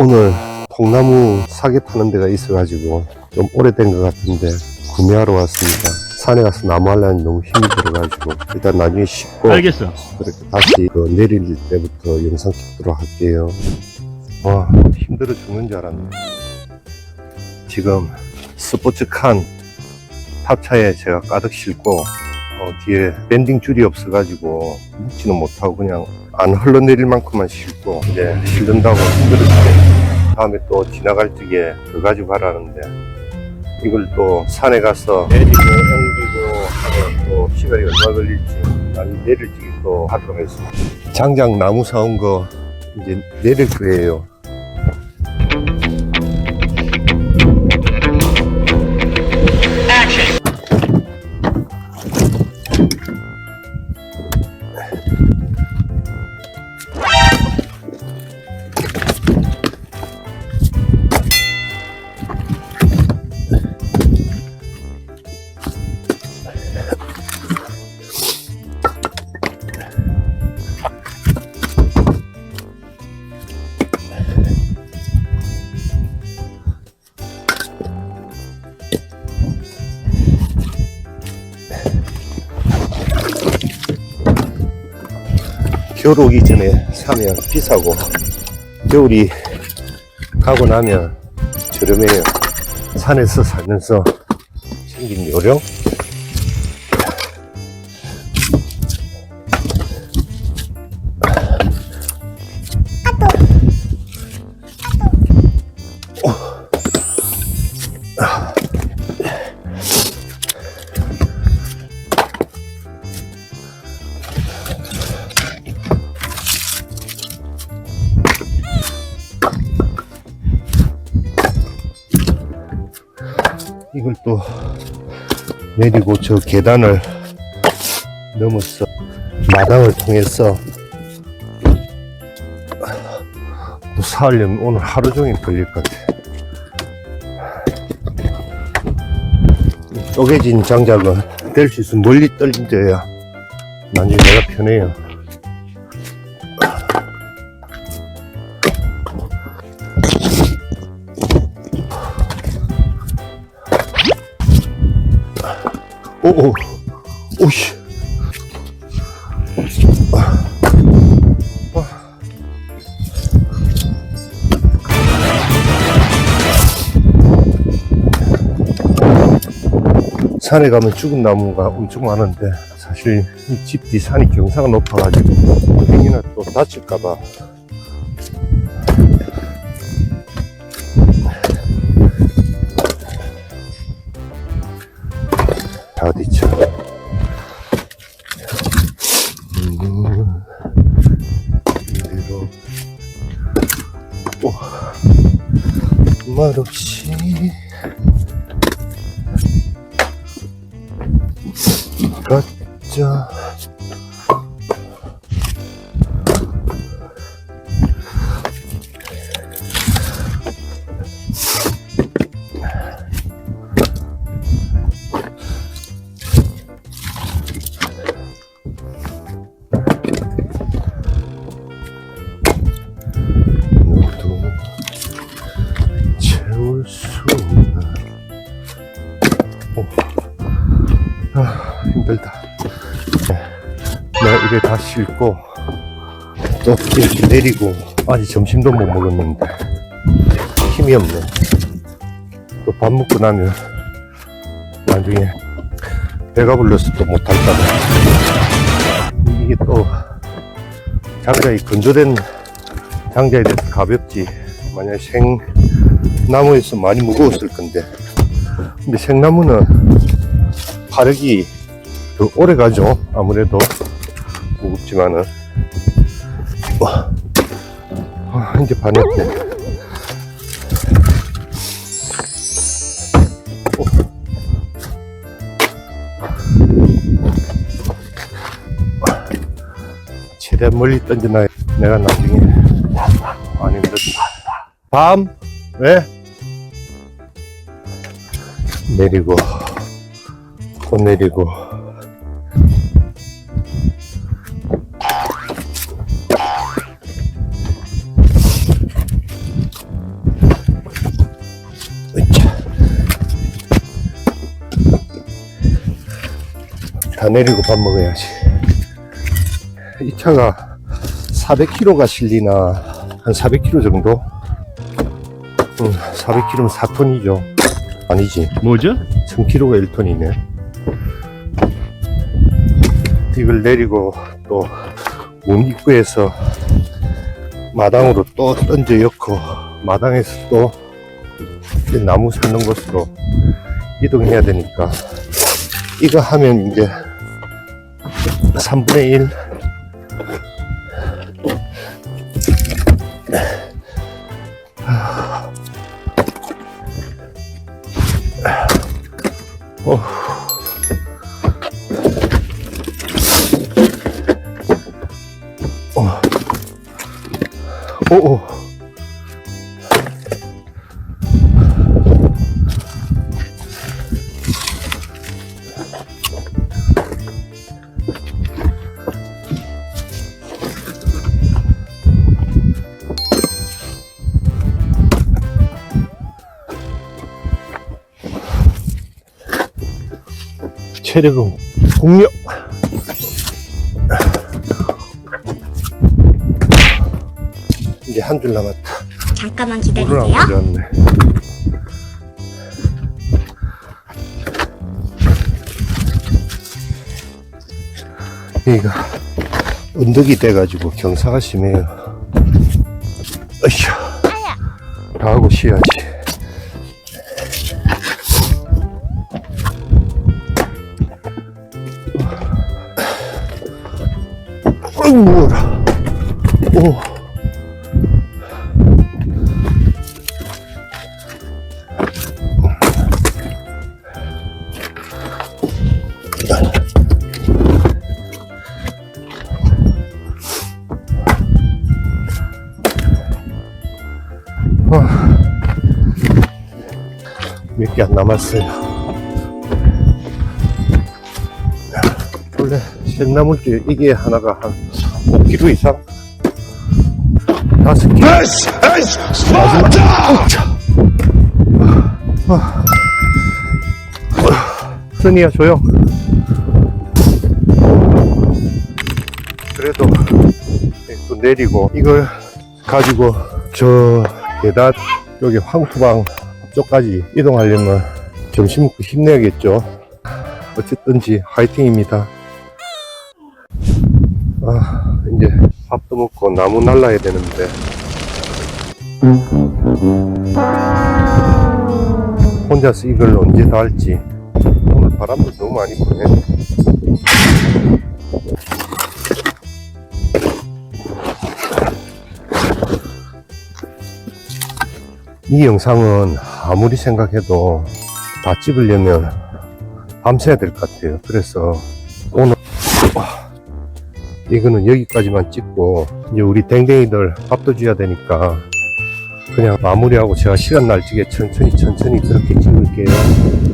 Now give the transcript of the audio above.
오늘 통나무 사계 파는 데가 있어가지고 좀 오래된 것 같은데 구매하러 왔습니다. 산에 가서 나무 하려니 너무 힘이 들어가지고 일단 나중에 씻고 알겠어. 그렇게 다시 내릴 때부터 영상 찍도록 할게요. 와, 힘들어 죽는 줄 알았네. 지금 스포츠칸 탑차에 제가 가득 싣고 뒤에 랜딩 줄이 없어가지고 묻지는 못하고 그냥 안 흘러내릴 만큼만 싣고 이제 실른다고 힘들었어요. 다음에 또 지나갈 적에 더 가지고 가라는데 이걸 또 산에 가서 내리고 옮기고 하면 또 시간이 얼마 걸릴지 나중에 내릴 적에 또 하도록 했습니다. 장작 나무 사온 거 이제 내릴 거예요. 겨울 오기 전에 사면 비싸고 겨울이 가고 나면 저렴해요. 산에서 살면서 생긴 요령. 이걸 또 내리고 저 계단을 넘어서 마당을 통해서 또 사려면 오늘 하루 종일 걸릴 것 같아. 쪼개진 장작은 뗄 수 있으면 멀리 떨려야 나중에 내가 편해요. 오오 오씨 산에 가면 죽은 나무가 엄청 많은데 사실 이 집 뒤 산이 경사가 높아가지고 괜히나 또 다칠까봐 다 어디있죠? 이대로 말없이 가자. 채울 수 없나. 힘들다. 내가 이래 다 싣고 또 이렇게 내리고 아직 점심도 못 먹었는데 힘이 없네. 또 밥 먹고 나면 나중에 배가 불러서 또 못할까봐. 이게 또 장작이 건조된 장작에 대해서 가볍지. 만약 생나무에서 많이 무거웠을 건데 근데 생나무는 화력이 더 오래 가죠. 아무래도 무겁지만은 이제 반했네. 최대한 멀리 던져놔야 내가 나중에 안 힘들다. 밤? 왜? 내리고 또 내리고 다 내리고 밥 먹어야지. 이 차가 400km가 실리나 한 400km 정도? 400km면 4톤이죠. 아니지. 뭐죠? 1000km가 1톤이네. 이걸 내리고 또 문 입구에서 마당으로 또 던져 엮고 마당에서 또 나무 사는 곳으로 이동해야 되니까 이거 하면 이제 3분의 1 오오 체력은 공력. 이제 한 줄 남았다. 잠깐만 물을 안 기다리세요. 가져왔네. 여기가 언덕이 돼가지고 경사가 심해요. 으쌰. 다 하고 쉬어야지. 어이구, 무거워라. 오. 몇 개 안 남았어요. 원래 생나물째 이게 하나가 한 5kg 이상? 5개. 선이야 조용. 그래도 또 내리고 이걸 가지고 저 계단 여기 황토방 쪽까지 이동하려면 점심 먹고 힘내야겠죠. 어쨌든지 화이팅입니다. 이제 밥도 먹고 나무 날라야 되는데 혼자서 이걸 언제 다 할지. 오늘 바람도 너무 많이 부네. 이 영상은 아무리 생각해도 다 찍으려면 밤새야 될 것 같아요. 그래서 오늘 이거는 여기까지만 찍고 이제 우리 댕댕이들 밥도 줘야 되니까 그냥 마무리하고 제가 시간 날 적에 천천히 그렇게 찍을게요.